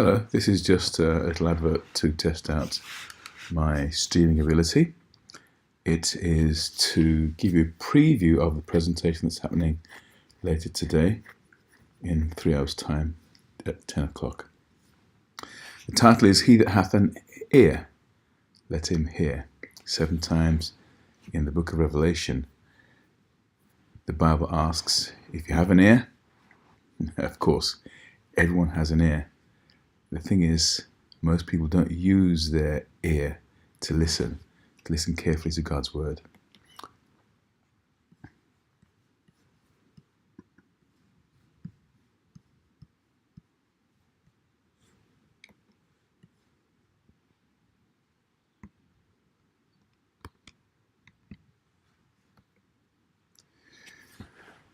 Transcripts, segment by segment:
Hello, this is just a little advert to test out my streaming ability. It is to give you a preview of the presentation that's happening later today in 3 hours' time at 10 o'clock. The title is He That Hath an Ear, Let Him Hear. 7 times in the book of Revelation, the Bible asks, if you have an ear, of course, everyone has an ear. The thing is, most people don't use their ear to listen carefully to God's word.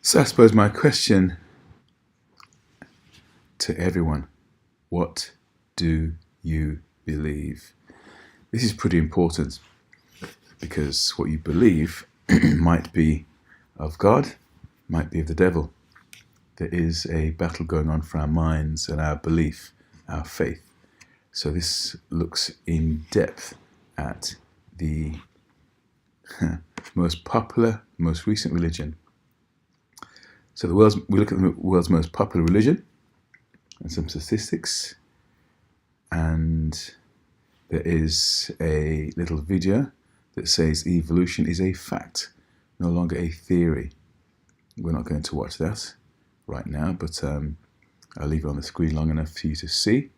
So I suppose my question to everyone, what do you believe? This is pretty important because what you believe might be of God, might be of the devil. There is a battle going on for our minds and our belief, our faith. So this looks in depth at the most popular, most recent religion. So we look at the world's most popular religion and some statistics, and there is a little video that says evolution is a fact, no longer a theory. We're not going to watch that right now, but I'll leave it on the screen long enough for you to see.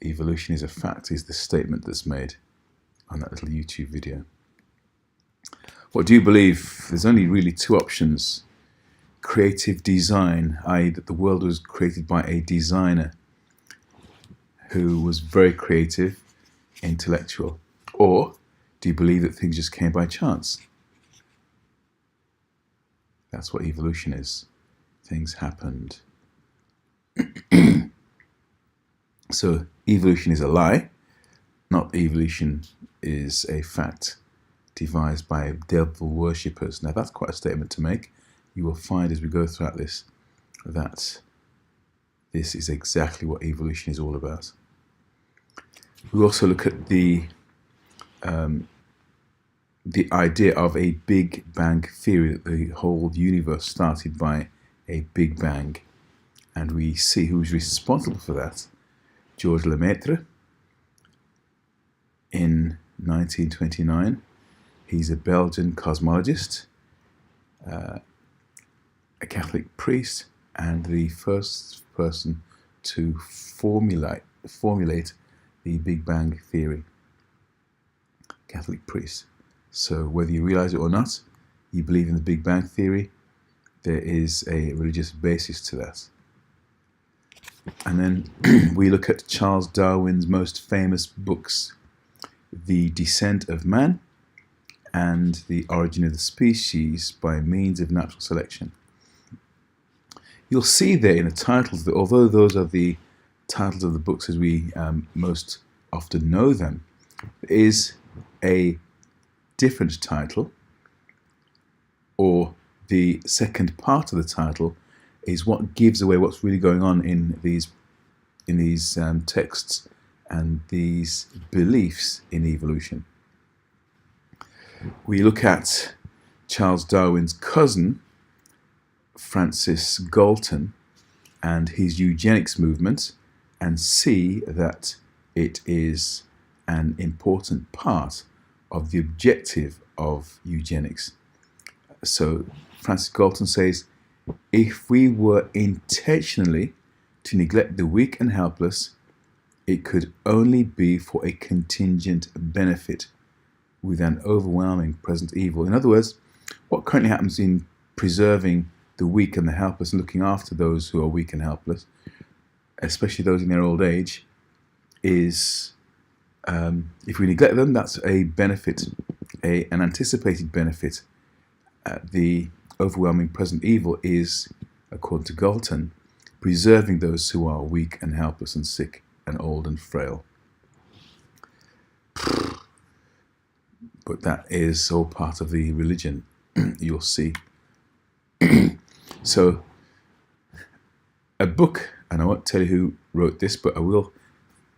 Evolution is a fact is the statement that's made on that little YouTube video. What do you believe? There's only really 2 options. Creative design, i.e. that the world was created by a designer who was very creative, intellectual. Or do you believe that things just came by chance? That's what evolution is. Things happened. So evolution is a lie, not evolution is a fact devised by devil worshippers. Now that's quite a statement to make. You will find as we go throughout this that this is exactly what evolution is all about. We also look at the idea of a Big Bang theory, that the whole universe started by a Big Bang, and we see who's responsible for that. Georges Lemaitre in 1929. He's a Belgian cosmologist, a Catholic priest, and the first person to formulate the Big Bang theory. Catholic priest. So whether you realize it or not, you believe in the Big Bang theory, there is a religious basis to that. And then we look at Charles Darwin's most famous books, The Descent of Man and The Origin of the Species by Means of Natural Selection. You'll see there in the titles that although those are the titles of the books as we most often know them, there is a different title, or the second part of the title is what gives away what's really going on in these texts and these beliefs in evolution. We look at Charles Darwin's cousin, Francis Galton, and his eugenics movement, and see that it is an important part of the objective of eugenics. So Francis Galton says, if we were intentionally to neglect the weak and helpless, it could only be for a contingent benefit with an overwhelming present evil. In other words, what currently happens in preserving the weak and the helpless, and looking after those who are weak and helpless, especially those in their old age, is if we neglect them, that's a benefit, an anticipated benefit. The overwhelming present evil is, according to Galton, preserving those who are weak and helpless and sick and old and frail. But that is all part of the religion, you'll see. So, a book, and I won't tell you who wrote this, but I will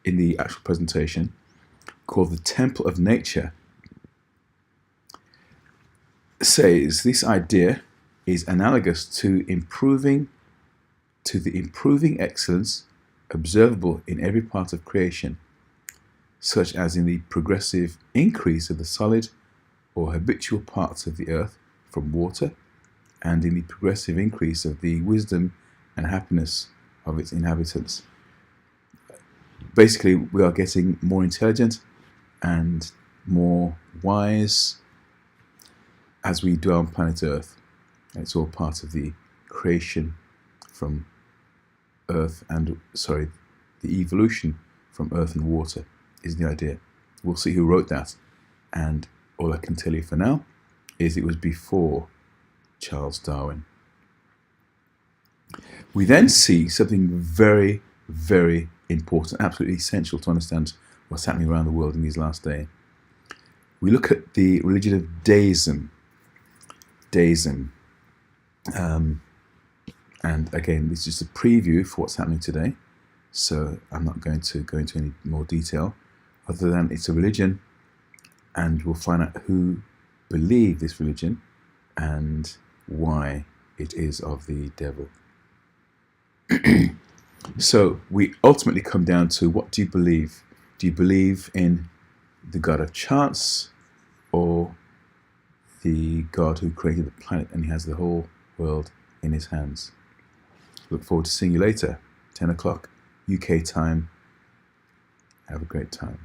in the actual presentation, called The Temple of Nature, says this idea is analogous to the improving excellence observable in every part of creation, such as in the progressive increase of the solid or habitual parts of the earth from water, and in the progressive increase of the wisdom and happiness of its inhabitants. Basically, we are getting more intelligent and more wise as we dwell on planet Earth. And it's all part of the creation from Earth and, the evolution from Earth and water is the idea. We'll see who wrote that. And all I can tell you for now is it was before Charles Darwin. We then see something very, very important, absolutely essential to understand what's happening around the world in these last days. We look at the religion of Deism. And again, this is just a preview for what's happening today, so I'm not going to go into any more detail other than it's a religion, and we'll find out who believe this religion and why it is of the devil. So we ultimately come down to, what do you believe? Do you believe in the God of chance, or the God who created the planet and he has the whole world in his hands? Look forward to seeing you later, 10 o'clock UK time. Have a great time.